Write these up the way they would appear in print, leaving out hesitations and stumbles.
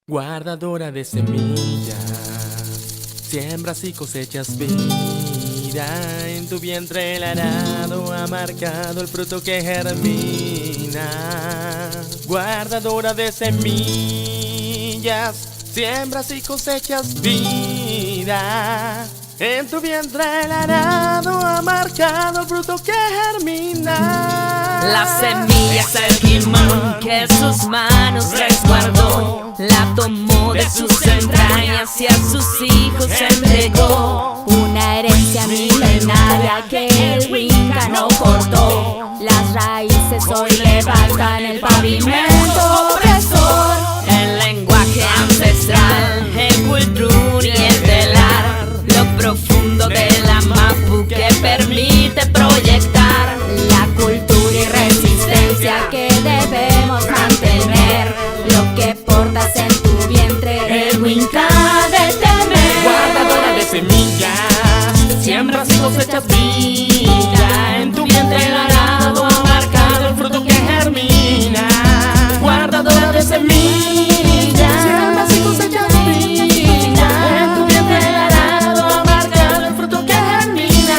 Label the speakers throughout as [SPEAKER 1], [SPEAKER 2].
[SPEAKER 1] Guardadora de semillas, siembras y cosechas vida. En tu vientre el arado ha marcado el fruto que germina. Guardadora de semillas, siembras y cosechas vida. En tu vientre el arado ha marcado el fruto que germina.
[SPEAKER 2] La semilla es el timón que sus manos resguardó, la tomó de sus entrañas y a sus hijos entregó.
[SPEAKER 3] Una herencia milenaria que el Winca no cortó. Las raíces hoy levantan el pavimento opresor.
[SPEAKER 2] El lenguaje ancestral, el cultura y el telar, lo profundo de la Mapu que permite proyectar
[SPEAKER 3] la cultura y resistencia que debemos mantener. Lo que portas en tu vientre, el Winca de temer.
[SPEAKER 1] Guardadora de semillas, siembras y cosechas vida. En tu vientre el arado ha marcado el fruto que germina. Guardadora de semillas, siembras y cosechas vida. En tu vientre el arado ha marcado el fruto que germina.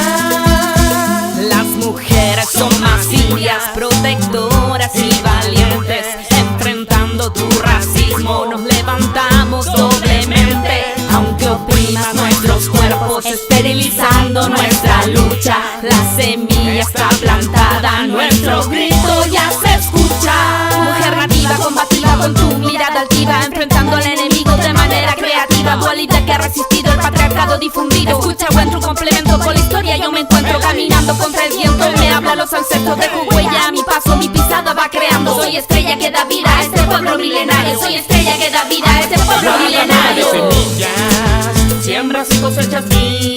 [SPEAKER 2] Las mujeres son más furias, protectoras y valientes. Enfrentando tu racismo nos levantamos doblemente. Aunque oprimas nuestros cuerpos, esterilizando nuestra lucha, la semilla está plantada, nuestro grito ya se escucha. Mujer nativa, combativa con tu mirada altiva, enfrentando al enemigo de manera creativa. Dualidad que ha resistido el patriarcado difundido. Escucha buen tu complemento con la historia. Yo me encuentro caminando contra el viento. Me habla los ancestros de tu huella. Mi paso, mi pisada va creando. Soy estrella que da vida a este pueblo milenario. Soy estrella que da vida a este pueblo milenario.
[SPEAKER 1] Semillas, siembras y cosechas vida.